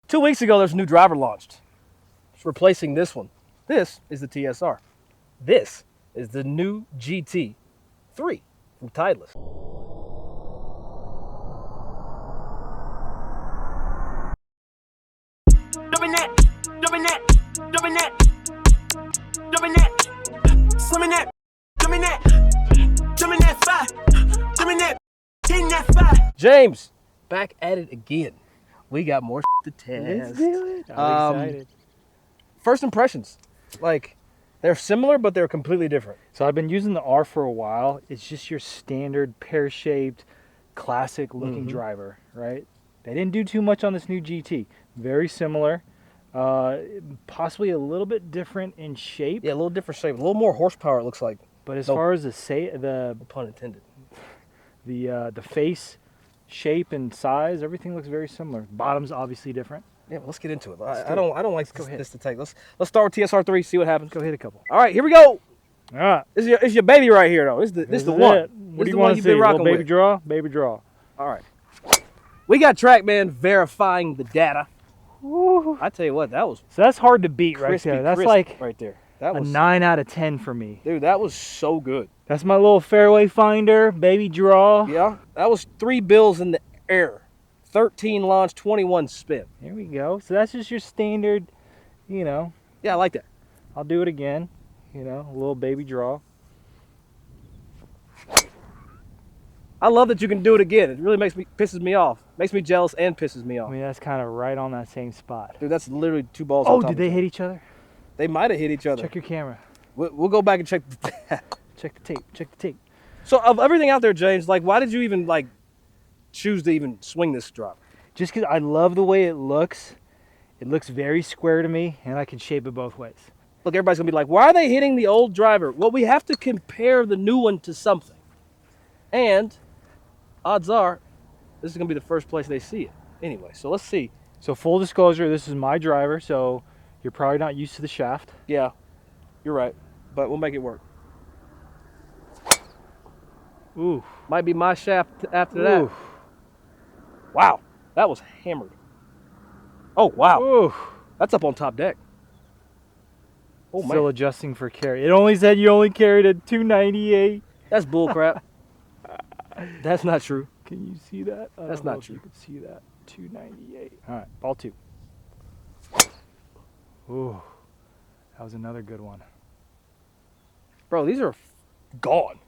2 weeks ago, there's a new driver launched. It's replacing this one. This is the TSR. This is the new GT3 from Titleist. James, back at it again. We got more to test. Let's do it. I'm excited. First impressions, like they're similar, but they're completely different. So I've been using the R for a while. It's just your standard pear-shaped, classic-looking driver, right? They didn't do too much on this new GT. Very similar, possibly a little bit different in shape. Yeah, a little different shape, a little more horsepower. It looks like. But as far as No pun intended. The face shape and size, everything looks very similar. Bottom's obviously different. Yeah, well, let's get into it. I don't like this to take. Let's start with TSR3. See what happens. Go hit a couple. All right, here we go. All right. This is your baby right here, though. This is the one. What do you want to see? Little baby draw? Baby draw. All right. We got TrackMan verifying the data. Woo. I tell you what, that was so that's hard to beat right there. That's like right there. That was a 9 out of 10 for me. Dude, that was so good. That's my little fairway finder, baby draw. Yeah, that was 3 bills in the air. 13 launch, 21 spin. Here we go. So that's just your standard, you know. Yeah, I like that. I'll do it again. You know, a little baby draw. I love that you can do it again. It really pisses me off. Makes me jealous and pisses me off. I mean, that's kind of right on that same spot. Dude, that's literally 2 balls. Oh, did they hit each other? They might have hit each other. Check your camera. We'll go back and check the Check the tape. Check the tape. So of everything out there, James, like, why did you even like choose to even swing this driver? Just because I love the way it looks. It looks very square to me, and I can shape it both ways. Look, everybody's gonna be like, why are they hitting the old driver? Well, we have to compare the new one to something. And odds are, this is gonna be the first place they see it. Anyway, so let's see. So full disclosure, this is my driver, so you're probably not used to the shaft. Yeah, you're right, but we'll make it work. Ooh. Might be my shaft after that. Ooh. Wow, that was hammered. Oh, wow. Ooh. That's up on top deck. Oh, Still man. adjusting for carry. It only said you only carried a 298. That's bull crap. That's not true. Can you see that? That's not true. You can see that. 298. All right, ball 2. Ooh, that was another good one. Bro, these are gone.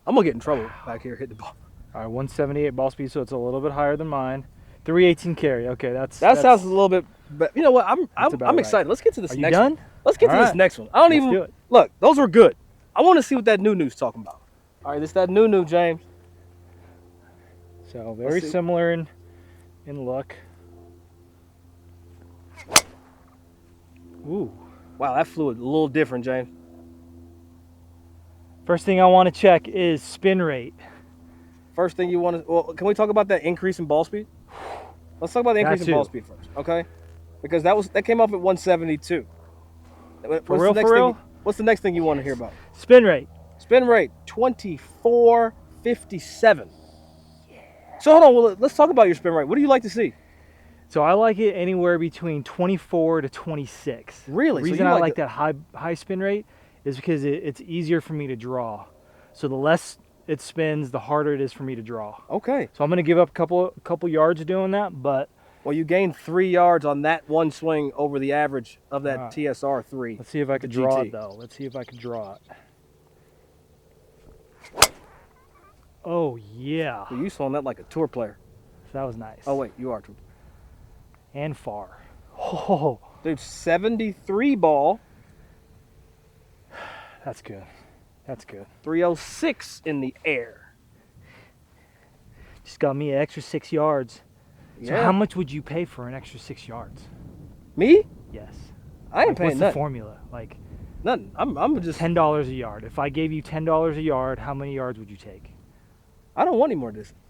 I'm going to get in trouble back here hitting the ball. All right, 178 ball speed, so it's a little bit higher than mine. 318 carry. Okay, that sounds a little bit. But you know what? I'm excited. Let's get to this next one. Let's get to this next one. I don't even look. Those were good. I want to see what that new-new's talking about. All right, this that new James. So very similar in look. Ooh. Wow, that flew a little different, James. First thing I want to check is spin rate. First thing you want to, well, can we talk about that increase in ball speed? Let's talk about the increase in ball speed first, okay? Because that came up at 172. For real? What's the next thing you want to hear about? Spin rate. Spin rate 2457. Yeah. So hold on, well, let's talk about your spin rate. What do you like to see? So I like it anywhere between 24 to 26. Really? The reason I like that high spin rate is because it's easier for me to draw. So the less it spins, the harder it is for me to draw. Okay. So I'm going to give up a couple yards doing that, but well, you gained 3 yards on that one swing over the average of that TSR3. Let's see if I could draw it though. Let's see if I could draw it. Oh yeah. Well, you swung that like a tour player. That was nice. Oh wait, you are tour. And far. Oh, dude, 73 ball. That's good. That's good. 306 in the air. Just got me an extra 6 yards. So yeah. How much would you pay for an extra 6 yards? Me? Yes. I ain't paying nothing. What's the formula? Like nothing. I'm just $10 a yard. If I gave you $10 a yard, how many yards would you take? I don't want any more distance.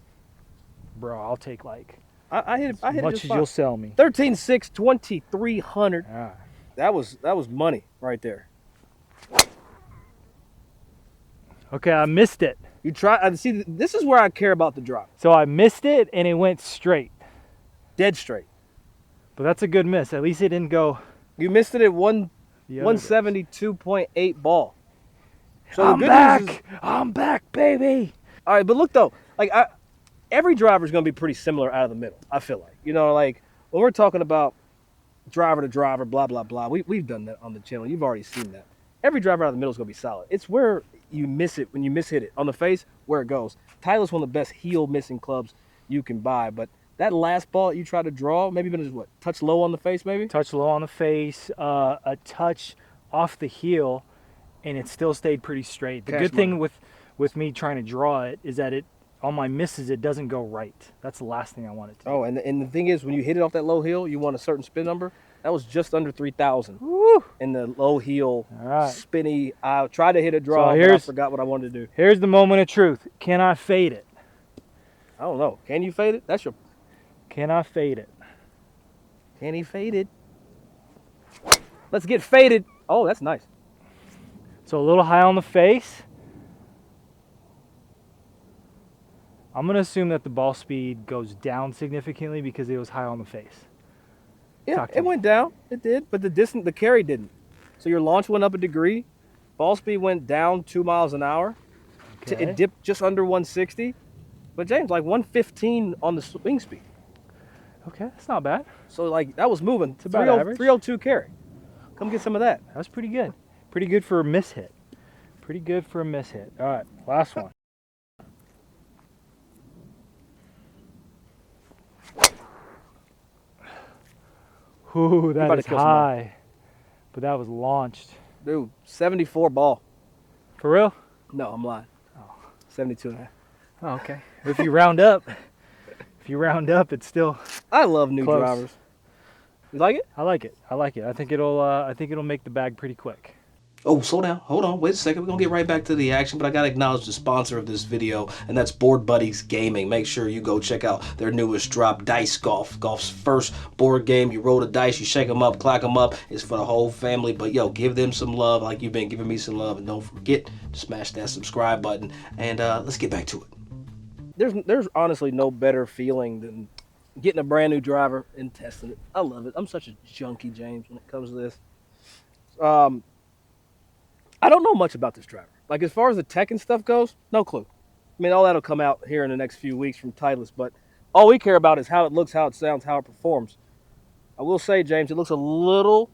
Bro, I'll take like I hit as much as you'll sell me. 13.6, 2,300. Ah. That was money right there. Okay, I missed it. You try. See, this is where I care about the drop. So I missed it, and it went straight. dead straight. But that's a good miss. At least it didn't go You missed it at the other direction. 172.8 ball. So I'm the good back. news is, I'm back, baby. all right, but look though, like every driver is going to be pretty similar out of the middle. I feel like, you know, like when we're talking about driver to driver, blah blah blah. We've done that on the channel. You've already seen that. Every driver out of the middle is going to be solid. It's where you miss it when you mishit it on the face, where it goes. Titleist's one of the best heel missing clubs you can buy, but that last ball you try to draw, maybe been what, touch low on the face, maybe. Touch low on the face, a touch off the heel, and it still stayed pretty straight. The Cash good thing money. with me trying to draw it is that it on my misses it doesn't go right. That's the last thing I want it to do. Oh, and the thing is, when you hit it off that low heel, you want a certain spin number. That was just under 3,000 Woo! in the low heel, All right. spinny. I tried to hit a draw, So but I here's- forgot what I wanted to do. Here's the moment of truth. Can I fade it? I don't know. Can you fade it? That's your. Can I fade it? Can he fade it? Let's get faded. Oh, that's nice. So a little high on the face. I'm going to assume that the ball speed goes down significantly because it was high on the face. Yeah, Talk to it me. went down. It did, but the carry didn't. So your launch went up a degree. Ball speed went down 2 miles an hour. Okay. It dipped just under 160. But James, like 115 on the swing speed. Okay, that's not bad. So like that was moving. It's about 30 average. 302 carry. Come get some of that. That was pretty good. Pretty good for a miss hit. Pretty good for a miss hit. All right, last one. Ooh, about that to is kill someone. high. But that was launched. Dude, 74 ball. For real? No, I'm lying. Oh. 72 and a half. Oh, okay. If you round up, it's still. I love new Close. drivers. You like it? I like it. I like it. I think it'll make the bag pretty quick. Oh, slow down. Hold on. Wait a second. We're going to get right back to the action, but I got to acknowledge the sponsor of this video, and that's Board Buddies Gaming. Make sure you go check out their newest drop, Dice Golf. Golf's first board game. You roll the dice, you shake them up, clack them up. It's for the whole family, but yo, give them some love like you've been giving me some love, and don't forget to smash that subscribe button, and let's get back to it. There's honestly no better feeling than getting a brand new driver and testing it. I love it. I'm such a junkie, James, when it comes to this. I don't know much about this driver. Like, as far as the tech and stuff goes, no clue. I mean, all that'll come out here in the next few weeks from Titleist, but all we care about is how it looks, how it sounds, how it performs. I will say, James, it looks a little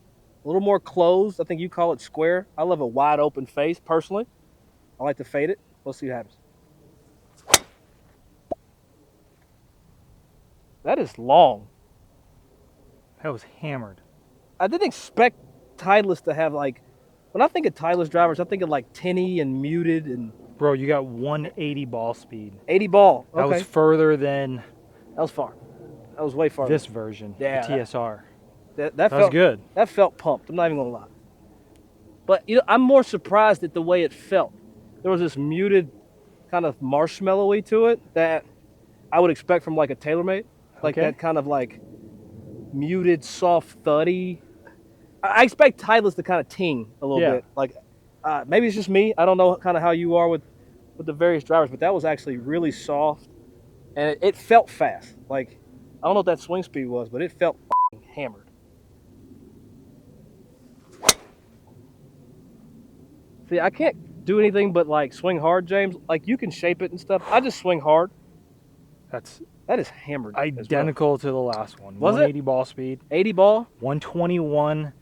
more closed. I think you call it square. I love a wide open face, personally. I like to fade it. Let's see what happens. That is long. That was hammered. I didn't expect Titleist to have, like, when I think of Titleist drivers, I think of like tinny and muted and Bro, you got 180 ball speed. 80 ball. That Okay. was further than That was far. That was way farther. this version, Yeah, the TSR. That That was felt good. That felt pumped. I'm not even gonna lie. But you know, I'm more surprised at the way it felt. There was this muted, kind of marshmallowy to it that I would expect from like a TaylorMade, like Okay. that kind of like muted, soft, thuddy. I expect Titleist to kind of ting a little Yeah. bit. Like maybe it's just me. I don't know kind of how you are with the various drivers, but that was actually really soft, and it felt fast. Like I don't know what that swing speed was, but it felt f***ing hammered. See, I can't do anything but like swing hard, James. Like you can shape it and stuff. I just swing hard. That is hammered. as well. Identical to the last one. Was it? 180 ball speed, 80 ball. 121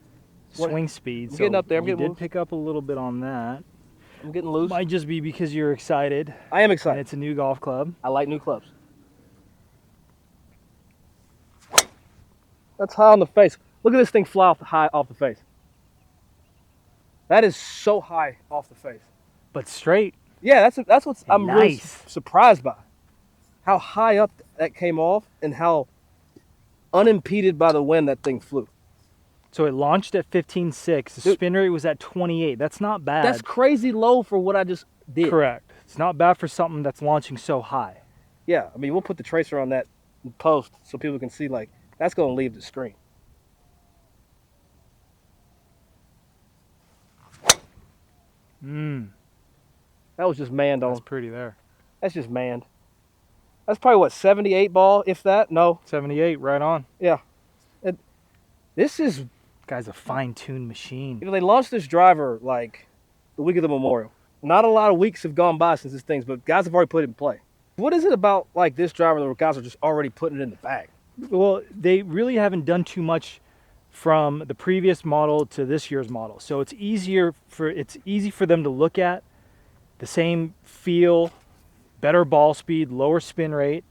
What- swing speed. I'm getting up there, I'm you getting did loose. pick up a little bit on that. I'm getting loose. Might just be because you're excited I am and excited. it's a new golf club. I like new clubs. That's high on the face. Look at this thing fly high off the face. That is so high off the face. But straight. Yeah, that's what I'm really Nice. surprised by. How high up that came off and how unimpeded by the wind that thing flew. So it launched at 15.6. The Dude. spin rate was at 28. That's not bad. That's crazy low for what I just did. correct. It's not bad for something that's launching so high. Yeah, I mean, we'll put the tracer on that in post so people can see, like, that's going to leave the screen. Mm, That was just manned on. that's pretty there. That's just manned. That's probably what, 78 ball, if that. No, 78, right on. yeah. This is, Guy's a fine-tuned machine. they launched this driver like the week of the Memorial. Not a lot of weeks have gone by since this thing's, but guys have already put it in play. What is it about like this driver that guys are just already putting it in the bag? Well, they really haven't done too much from the previous model to this year's model, so it's easy for them to look at. The same feel, better ball speed, lower spin rate.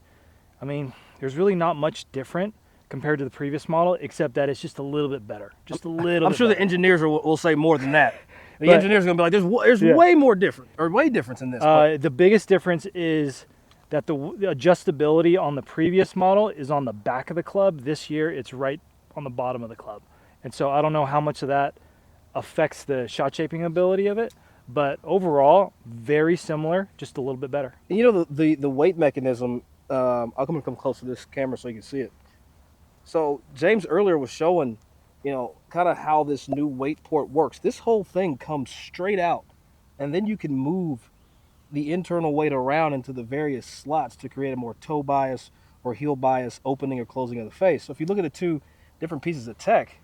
I mean, there's really not much different compared to the previous model, except that it's just a little bit better. Just a little. I'm sure bit the engineers will say more than that. The But- engineers are gonna be like, there's Yeah. way more different, or way difference in this. The biggest difference is that the adjustability on the previous model is on the back of the club. This year, it's right on the bottom of the club. And so I don't know how much of that affects the shot shaping ability of it, but overall, very similar, just a little bit better. And you know the weight mechanism. I'm gonna come close to this camera so you can see it. So James earlier was showing, kind of how this new weight port works. This whole thing comes straight out, and then you can move the internal weight around into the various slots to create a more toe bias or heel bias opening or closing of the face. So if you look at the two different pieces of tech,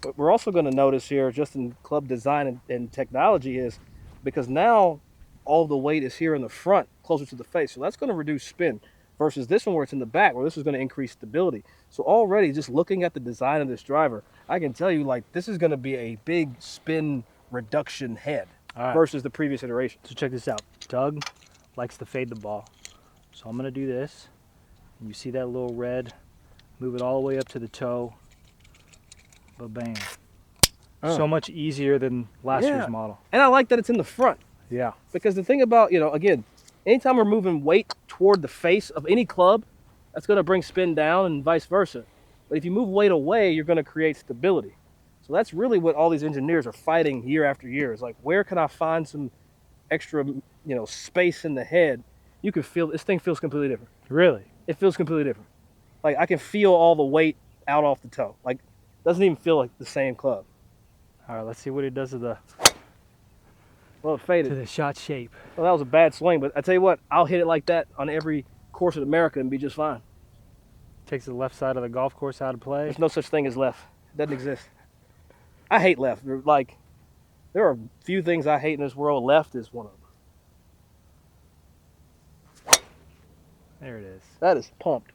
what we're also going to notice here, just in club design and technology, is because now all the weight is here in the front, closer to the face. So that's going to reduce spin versus this one where it's in the back, where this is going to increase stability. So already, just looking at the design of this driver, I can tell you, like, this is going to be a big spin reduction head versus the previous iteration. So check this out. Doug likes to fade the ball. So I'm going to do this. And you see that little red? Move it all the way up to the toe. Ba-bam. So much easier than last year's model. And I like that it's in the front. Yeah. Because the thing about, again, anytime we're moving weight toward the face of any club, that's going to bring spin down and vice versa. But if you move weight away, you're going to create stability. So that's really what all these engineers are fighting year after year. Is like, where can I find some extra, space in the head? You can feel, this thing feels completely different. Really? It feels completely different. Like, I can feel all the weight out off the toe. Like, doesn't even feel like the same club. All right, let's see what it does to the Faded. to the shot shape. Well, that was a bad swing, but I tell you what, I'll hit it like that on every course in America and be just fine. Takes the left side of the golf course out of play. There's no such thing as left. It doesn't exist. I hate left. Like, there are few things I hate in this world. Left is one of them. There it is. That is pumped.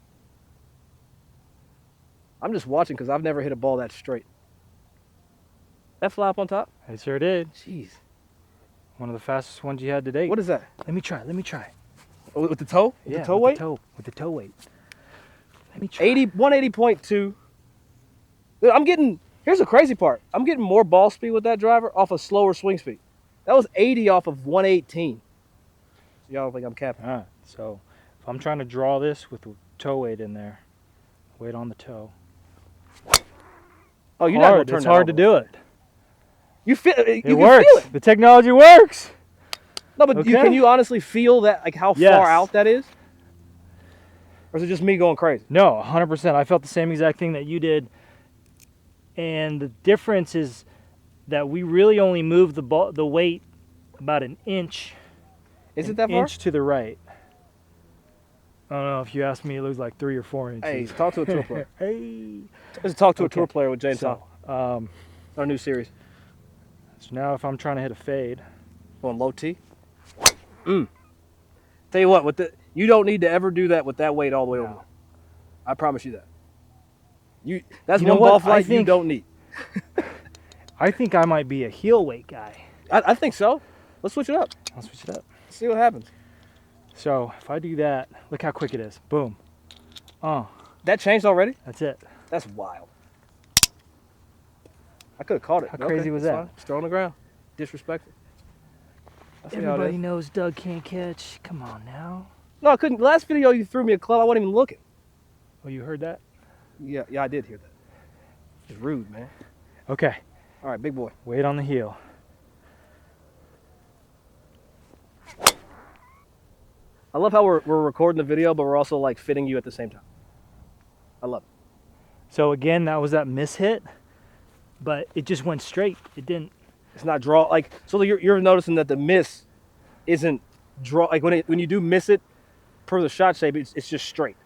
I'm just watching because I've never hit a ball that straight. That fly up on top? I sure did. Jeez. One of the fastest ones you had to date. What is that? Let me try. Let me try. With the toe? With the toe weight? With the toe weight. Let me try. 180.2. Here's the crazy part. I'm getting more ball speed with that driver off a slower swing speed. That was 80 off of 118. So y'all don't think I'm capping. All right. So if I'm trying to draw this with the toe weight in there, weight on the toe. Oh, you're not going to turn It's that hard to over. do it. You feel it. It You can works. feel it. The technology works. No, but Okay. can you honestly feel that, like how Yes. far out that is? Or is it just me going crazy? No, 100%. I felt the same exact thing that you did. And the difference is that we really only moved the weight about an inch. Is it an that far? inch to the right. I don't know. If you ask me, it looks like 3 or 4 inches. Hey, talk to a tour player. Hey. Let's talk to a Okay. tour player with James So, Hahn. Our new series. so now if I'm trying to hit a fade, Going low T. Tell you what, you don't need to ever do that with that weight all the way over. I promise you that. That's You know one what? ball I flight you think- don't need. I think I might be a heel weight guy. I think so. Let's switch it up. I'll switch it up. See what happens. So if I do that, look how quick it is. Boom. Oh, That changed already? that's it. That's wild. I could have caught it. How but crazy was it's that? fine. Just throw on the ground. Disrespectful. I see how it Everybody is. knows Doug can't catch. Come on now. No, I couldn't. Last video you threw me a club, I wasn't even looking. Oh, you heard that? Yeah, I did hear that. It's rude, man. Okay. All right, big boy. Weight on the heel. I love how we're recording the video, but we're also like fitting you at the same time. I love it. So again, that was that miss hit, but it just went straight. It didn't. It's not draw so you're noticing that the miss isn't draw like when you do miss it, per the shot shape, it's just straight.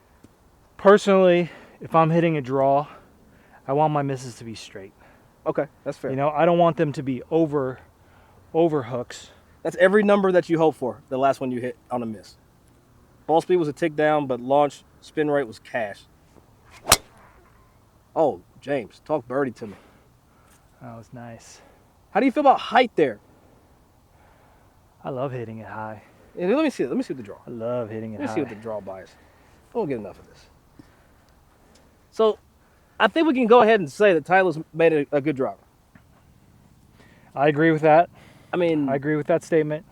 Personally, if I'm hitting a draw, I want my misses to be straight. Okay, that's fair. You know, I don't want them to be over hooks. That's every number that you hope for, the last one you hit on a miss. Ball speed was a tick down, but launch spin rate was cash. Oh, James, talk birdie to me. That was nice. How do you feel about height there? I love hitting it high. Yeah, let me see it. Let me see the draw. I love hitting it Let me high. see what the draw bias. I won't get enough of this. So, I think we can go ahead and say that Tyler's made a good driver. I agree with that. I mean, I agree with that statement.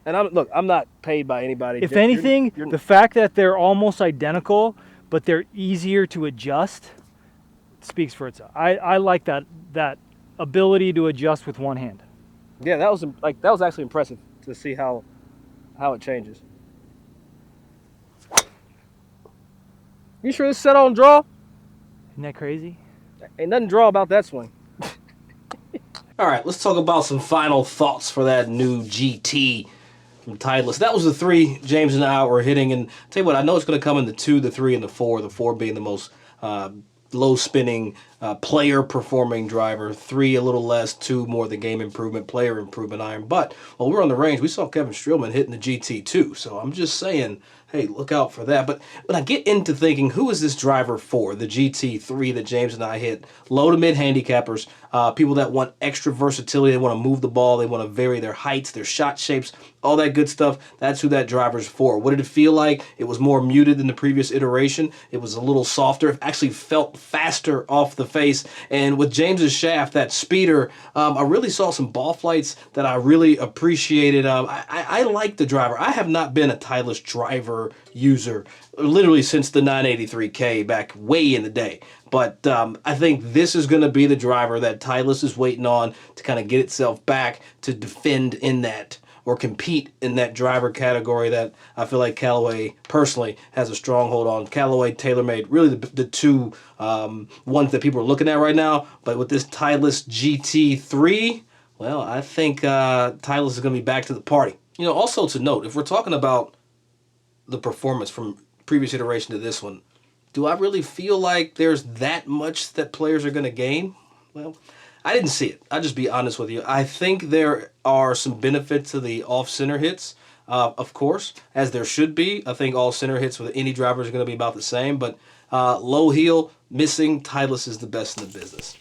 and I'm not paid by anybody. If anything, the fact that they're almost identical, but they're easier to adjust, speaks for itself. I like that ability to adjust with one hand. yeah, that was actually impressive to see how it changes. You sure this set on draw? Isn't that crazy? Ain't nothing draw about that swing. All right, let's talk about some final thoughts for that new GT from Titleist. That was the 3 James and I were hitting, and tell you what, I know it's going to come in the 2, the 3, and the 4. The 4 being the most low spinning player performing driver. 3 a little less, 2 more the game improvement, player improvement iron. But while we were on the range, we saw Kevin Streelman hitting the GT too. So I'm just saying, hey, look out for that. But when I get into thinking, who is this driver for? The GT3 that James and I hit, low to mid handicappers, people that want extra versatility, they want to move the ball, they want to vary their heights, their shot shapes, all that good stuff. That's who that driver's for. What did it feel like? It was more muted than the previous iteration. It was a little softer. It actually felt faster off the face. And with James's shaft, that speeder, I really saw some ball flights that I really appreciated. I like the driver. I have not been a Titleist driver user literally since the 983K back way in the day. But I think this is going to be the driver that Titleist is waiting on to kind of get itself back to defend in that or compete in that driver category that I feel like Callaway personally has a stronghold on. Callaway, TaylorMade, really the 2 ones that people are looking at right now. But with this Titleist GT3, well, I think Titleist is going to be back to the party. You know, also to note, if we're talking about the performance from previous iteration to this one, do I really feel like there's that much that players are going to gain? Well, I didn't see it. I'll just be honest with you. I think there are some benefits to the off-center hits, of course, as there should be. I think all center hits with any driver is going to be about the same, but low heel, missing, Titleist is the best in the business.